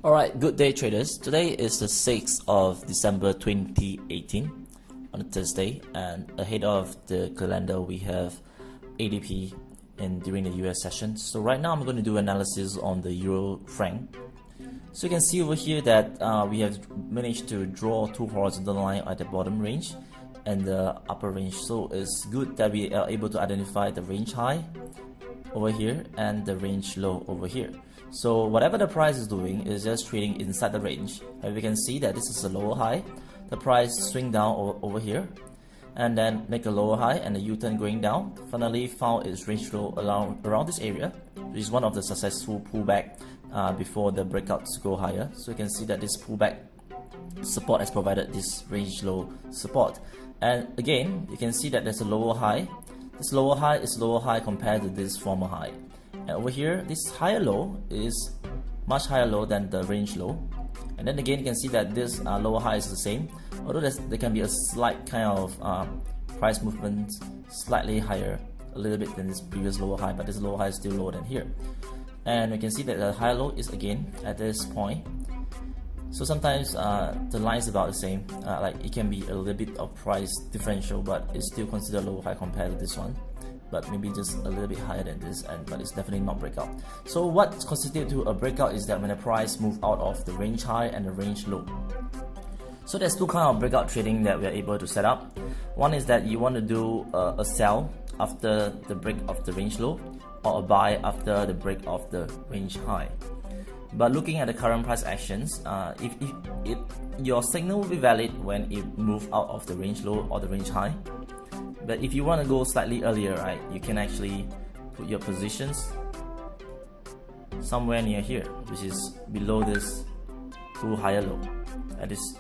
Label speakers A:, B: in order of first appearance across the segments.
A: Alright, good day traders. Today is the 6th of December 2018 on a Thursday, and ahead of the calendar we have ADP during the US session. So right now I'm going to do analysis on the Euro franc. So you can see over here that we have managed to draw two horizontal lines at the bottom range and the upper range. So it's good that we are able to identify the range high over here and the range low over here. So whatever the price is doing is just trading inside the range, and we can see that this is a lower high. The price swing down over here and then make a lower high and a U-turn going down. Finally found its range low around this area, which is one of the successful pullback before the breakouts go higher. So you can see that this pullback support has provided this range low support, and again you can see that there's a lower high. This lower high is lower high compared to this former high, and over here this higher low is much higher low than the range low. And then again you can see that this lower high is the same, although there can be a slight kind of price movement slightly higher a little bit than this previous lower high, but this lower high is still lower than here. And you can see that the higher low is again at this point. So sometimes the line is about the same, like it can be a little bit of price differential, but it's still considered low high compared to this one, but maybe just a little bit higher than this, but it's definitely not breakout. So what constitutes to a breakout is that when the price moves out of the range high and the range low. So there's two kinds of breakout trading that we are able to set up. One is that you want to do a sell after the break of the range low, or a buy after the break of the range high. But looking at the current price actions, your signal will be valid when it moves out of the range low or the range high. But if you want to go slightly earlier, right, you can actually put your positions somewhere near here, which is below this two higher low at this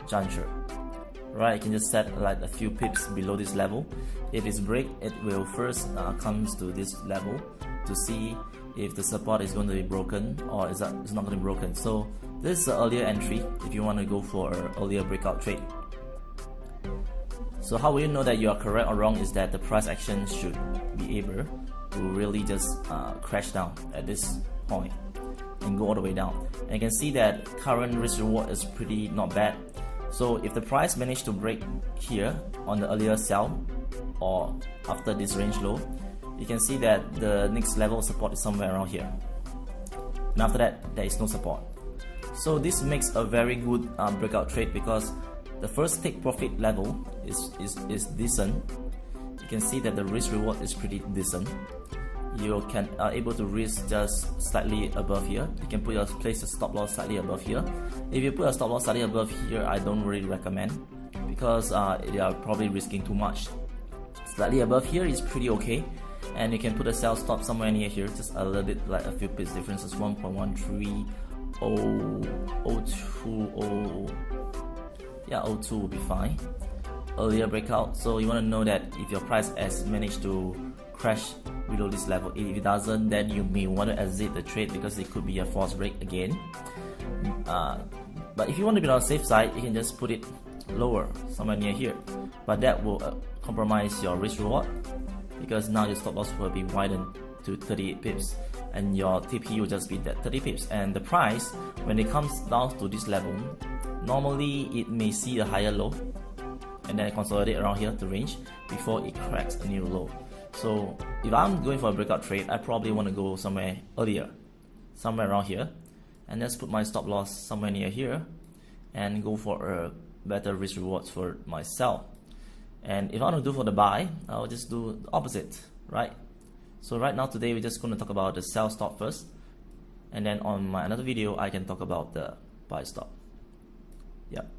A: juncture. Right, you can just set like a few pips below this level. If it's break, it will first comes to this level to see if the support is going to be broken or it's not going to be broken. So this is an earlier entry if you want to go for an earlier breakout trade. So how will you know that you are correct or wrong is that the price action should be able to really just crash down at this point and go all the way down. And you can see that current risk reward is pretty not bad. So if the price managed to break here on the earlier sell or after this range low, you can see that the next level of support is somewhere around here, and after that there is no support. So this makes a very good breakout trade because the first take profit level is decent. You can see that the risk reward is pretty decent. You are able to risk just slightly above here. You can place a stop loss slightly above here. If you put a stop loss slightly above here, I don't really recommend because you are probably risking too much. Slightly above here is pretty okay, and you can put a sell stop somewhere near here, just a little bit, like a few pips differences, 1.130, 02, yeah, 02 will be fine. Earlier breakout. So you want to know that if your price has managed to crash below this level. If it doesn't, then you may want to exit the trade because it could be a false break again. But if you want to be on the safe side, you can just put it lower, somewhere near here. But that will compromise your risk reward because now your stop loss will be widened to 38 pips and your TP will just be that 30 pips. And the price, when it comes down to this level, normally it may see a higher low and then consolidate around here to range before it cracks a new low. So if I'm going for a breakout trade, I probably want to go somewhere earlier, somewhere around here, and just put my stop loss somewhere near here and go for a better risk rewards for my sell. And if I want to do for the buy, I'll just do the opposite, right? So right now today we're just going to talk about the sell stop first, and then on my another video I can talk about the buy stop. Yep.